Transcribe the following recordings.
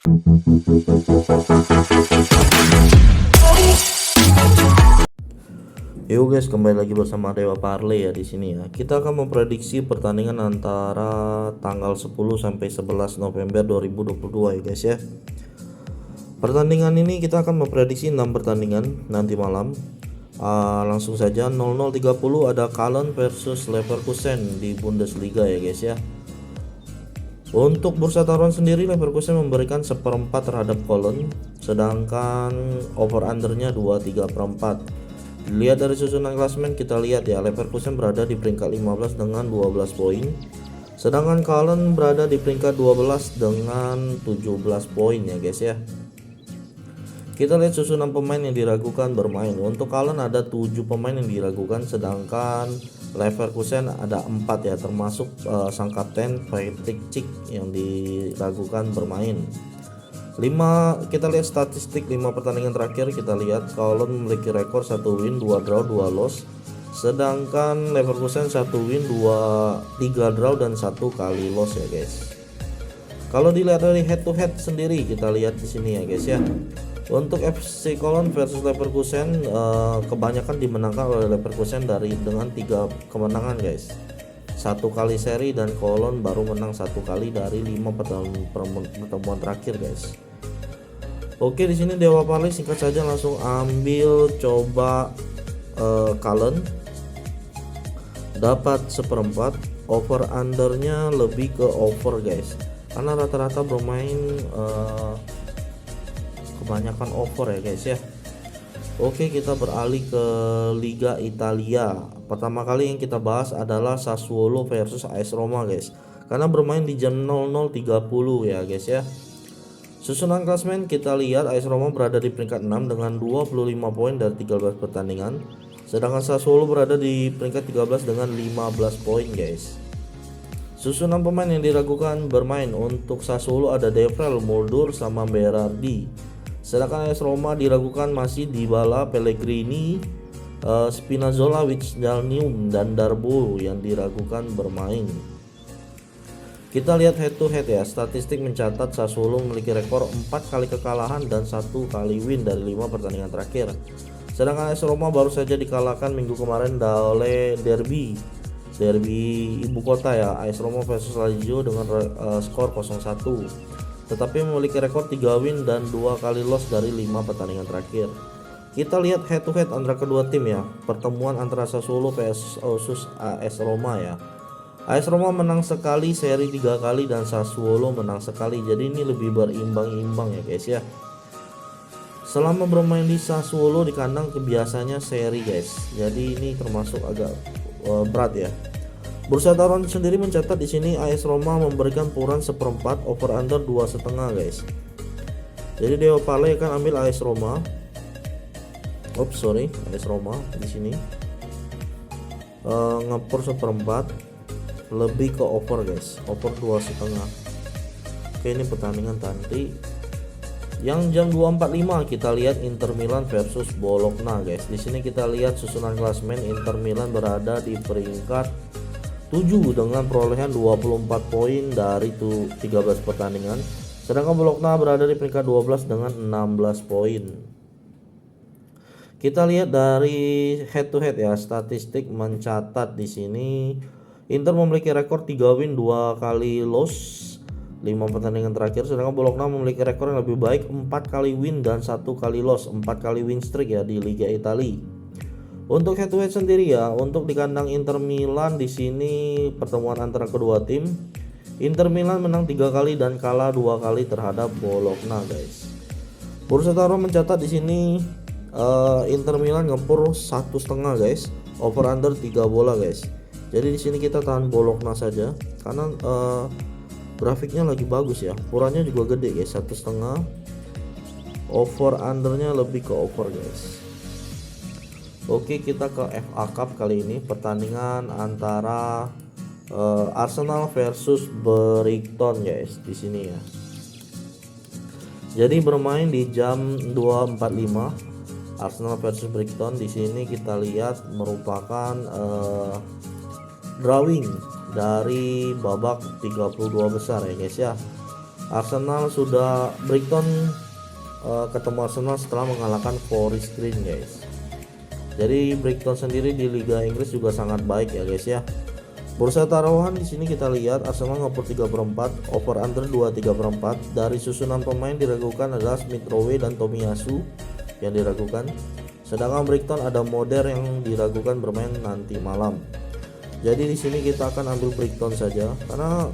Yo guys, kembali lagi bersama Dewa Parley ya di sini ya. Kita akan memprediksi pertandingan antara tanggal 10 sampai 11 November 2022 ya guys ya. Pertandingan ini kita akan memprediksi 6 pertandingan nanti malam. Langsung saja 00.30 ada Köln versus Leverkusen di Bundesliga ya guys ya. Untuk bursa taruhan sendiri, Leverkusen memberikan 1/4 terhadap Köln, sedangkan over undernya 23/4. Dilihat dari susunan klasemen, kita lihat ya, Leverkusen berada di peringkat 15 dengan 12 poin, sedangkan Köln berada di peringkat 12 dengan 17 poin ya guys ya. Kita lihat susunan pemain yang diragukan bermain. Untuk Köln ada 7 pemain yang diragukan, sedangkan Leverkusen ada 4 ya, termasuk sang kapten Patrick Schick yang diragukan bermain. Kita lihat statistik 5 pertandingan terakhir. Kita lihat Köln memiliki rekor 1 win, 2 draw, 2 loss, sedangkan Leverkusen 1 win, 3 draw dan 1 kali loss ya guys. Kalau dilihat dari head to head sendiri, kita lihat di sini ya guys ya. Untuk FC Köln versus Leverkusen, kebanyakan dimenangkan oleh Leverkusen dengan 3 kemenangan guys. 1 kali seri, dan Köln baru menang 1 kali dari 5 pertemuan terakhir guys. Oke, di sini Dewa Parley singkat saja langsung ambil coba Köln dapat 1/4, over undernya lebih ke over guys, karena rata-rata bermain kebanyakan over ya guys ya. Oke, kita beralih ke Liga Italia. Pertama kali yang kita bahas adalah Sassuolo versus AS Roma guys, karena bermain di jam 00.30 ya guys ya. Susunan klasemen kita lihat, AS Roma berada di peringkat 6 dengan 25 poin dari 13 pertandingan, sedangkan Sassuolo berada di peringkat 13 dengan 15 poin guys. Susunan pemain yang diragukan bermain. Untuk Sassuolo ada De Vrij, Muldur sama Berardi, sedangkan AS Roma diragukan masih Dybala, Pellegrini, Spinazzola, Wijnaldum dan Darboe yang diragukan bermain. Kita lihat head to head ya. Statistik mencatat Sassuolo memiliki rekor 4 kali kekalahan dan 1 kali win dari 5 pertandingan terakhir, sedangkan AS Roma baru saja dikalahkan minggu kemarin oleh derby ibu kota ya, AS Roma versus Lazio dengan skor 0-1, tetapi memiliki rekor 3 win dan 2 kali loss dari 5 pertandingan terakhir. Kita lihat head to head antara kedua tim ya. Pertemuan antara Sassuolo versus AS Roma ya. AS Roma menang sekali, seri 3 kali, dan Sassuolo menang sekali. Jadi ini lebih berimbang-imbang ya guys ya. Selama bermain di Sassuolo di kandang biasanya seri guys. Jadi ini termasuk agak berat ya. Bursa taruhan sendiri mencatat di sini AS Roma memberikan puran 1/4, over under 2,5 guys. Jadi Dewa Parley akan ambil AS Roma. AS Roma di sini ngepur 1/4, lebih ke over guys, over 2,5. Oke, ini pertandingan nanti yang jam 2.45. Kita lihat Inter Milan versus Bologna guys. Di sini kita lihat susunan klasemen. Inter Milan berada di peringkat 7 dengan perolehan 24 poin dari 13 pertandingan, sedangkan Bologna berada di peringkat 12 dengan 16 poin. Kita lihat dari head to head ya. Statistik mencatat di sini Inter memiliki rekor 3 win, 2 kali loss 5 pertandingan terakhir, sedangkan Bologna memiliki rekor yang lebih baik, 4 kali win dan 1 kali loss, 4 kali win streak ya di Liga Italia. Untuk head to head sendiri ya, untuk di kandang Inter Milan di sini pertemuan antara kedua tim, Inter Milan menang 3 kali dan kalah 2 kali terhadap Bologna guys. Bursa taruhan mencatat di sini Inter Milan ngepur 1,5 guys, over under 3 bola guys. Jadi di sini kita tahan Bologna saja karena grafiknya lagi bagus ya. Purannya juga gede guys, 1,5. Over undernya lebih ke over guys. Oke, kita ke FA Cup kali ini. Pertandingan antara Arsenal versus Brighton guys di sini ya. Jadi bermain di jam 2.45. Arsenal versus Brighton di sini kita lihat merupakan drawing dari babak 32 besar ya guys ya. Arsenal sudah Brighton ketemu Arsenal setelah mengalahkan Forest Green guys. Jadi Brighton sendiri di Liga Inggris juga sangat baik ya guys ya. Bursa taruhan di sini kita lihat Arsenal ngepur 3/4, over under 2/3/4. Dari susunan pemain diragukan adalah Smith Rowe dan Tomiyasu yang diragukan. Sedangkan Brighton ada Moder yang diragukan bermain nanti malam. Jadi di sini kita akan ambil Brighton saja karena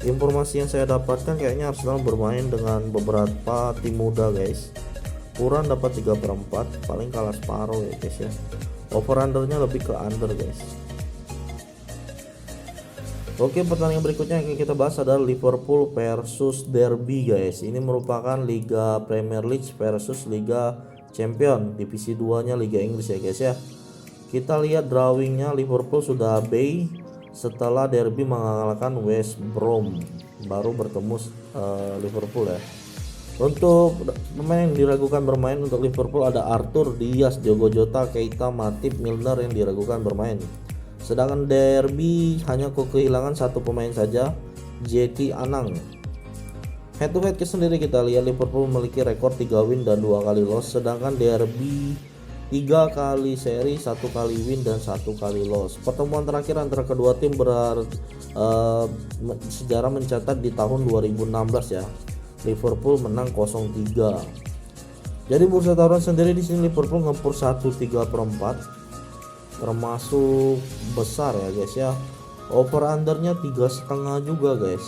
informasi yang saya dapatkan kayaknya Arsenal bermain dengan beberapa tim muda guys. Kurang dapat 3/4, paling kalah separuh ya guys ya. Over undernya lebih ke under guys. Oke, pertandingan berikutnya yang kita bahas adalah Liverpool versus Derby guys. Ini merupakan Liga Premier League versus Liga Champion, divisi 2-nya Liga Inggris ya guys ya. Kita lihat drawingnya, Liverpool sudah away setelah Derby mengalahkan West Brom. Baru bertemu Liverpool ya. Untuk pemain yang diragukan bermain untuk Liverpool ada Arthur, Diaz, Diogo Jota, Keita, Matip, Milner yang diragukan bermain. Sedangkan Derby hanya kehilangan satu pemain saja, JT Anang. Head to head sendiri kita lihat Liverpool memiliki rekor 3 win dan 2 kali loss, sedangkan Derby 3 kali seri, 1 kali win dan 1 kali loss. Pertemuan terakhir antara kedua tim sejarah mencatat di tahun 2016 ya. Liverpool menang 0-3. Jadi bursa taruhan sendiri di sini Liverpool ngepur 1/3/4. Termasuk besar ya guys ya. Over undernya 3,5 juga guys.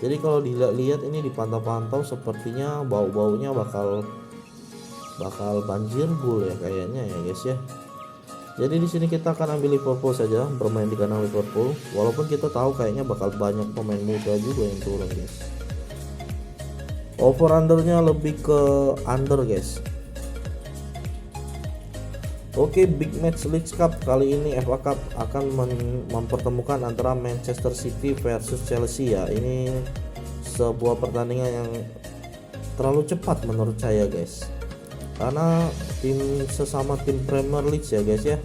Jadi kalau dilihat ini dipantau-pantau sepertinya bau-baunya bakal banjir gol ya kayaknya ya guys ya. Jadi di sini kita akan ambil Liverpool saja, bermain di kandang Liverpool. Walaupun kita tahu kayaknya bakal banyak pemain muda juga yang turun guys. Over undernya lebih ke under guys. Oke, big match League Cup kali ini FA Cup akan mempertemukan antara Manchester City versus Chelsea ya. Ini sebuah pertandingan yang terlalu cepat menurut saya guys. Karena sesama tim Premier League ya guys ya.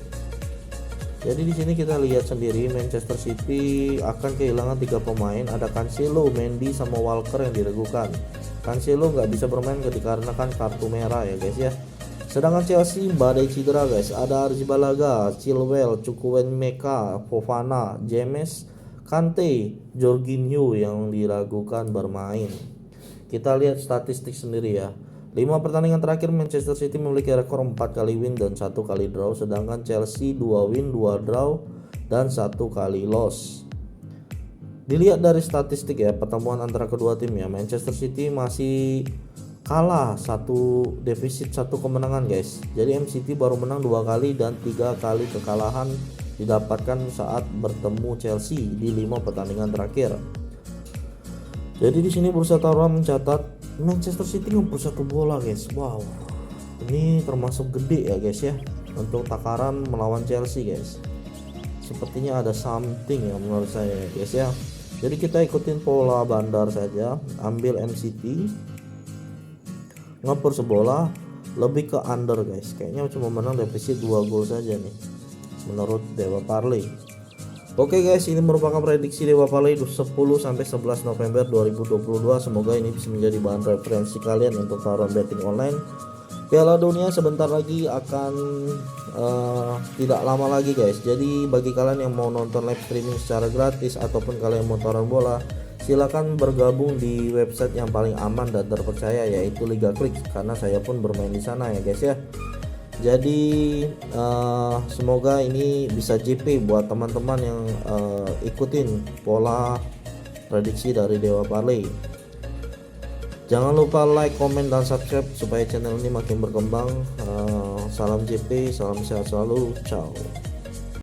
Jadi di sini kita lihat sendiri Manchester City akan kehilangan 3 pemain, ada Cancelo, Mendy sama Walker yang diragukan. Cancelo nggak bisa bermain dikarenakan kartu merah ya guys ya. Sedangkan Chelsea badai cedera guys, ada Arrizabalaga, Chilwell, Chukwuemeka, Fofana, James, Kante, Jorginho yang diragukan bermain. Kita lihat statistik sendiri ya. 5 pertandingan terakhir Manchester City memiliki rekor 4 kali win dan 1 kali draw, sedangkan Chelsea 2 win, 2 draw dan 1 kali loss. Dilihat dari statistik ya, pertemuan antara kedua tim ya, Manchester City masih kalah defisit 1 kemenangan guys. Jadi MCT baru menang 2 kali dan 3 kali kekalahan didapatkan saat bertemu Chelsea di 5 pertandingan terakhir. Jadi di sini bursa taruhan mencatat Manchester City ngepur 1 bola guys. Wow, ini termasuk gede ya guys ya untuk takaran melawan Chelsea guys. Sepertinya ada something ya menurut saya guys ya. Jadi kita ikutin pola bandar saja, ambil MCT ngepur sebola, lebih ke under guys. Kayaknya cuma menang defisit 2 gol saja nih menurut Dewa Parley. Oke guys, ini merupakan prediksi Dewa Parley 10 sampai 11 November 2022. Semoga ini bisa menjadi bahan referensi kalian untuk taruhan betting online. Piala Dunia sebentar lagi akan tidak lama lagi guys. Jadi bagi kalian yang mau nonton live streaming secara gratis ataupun kalian mau taruhan bola, silakan bergabung di website yang paling aman dan terpercaya yaitu Liga Klik, karena saya pun bermain di sana ya guys ya. Jadi semoga ini bisa JP buat teman-teman yang ikutin pola prediksi dari Dewa Parley. Jangan lupa like, komen, dan subscribe supaya channel ini makin berkembang. Salam JP, salam sehat selalu, ciao.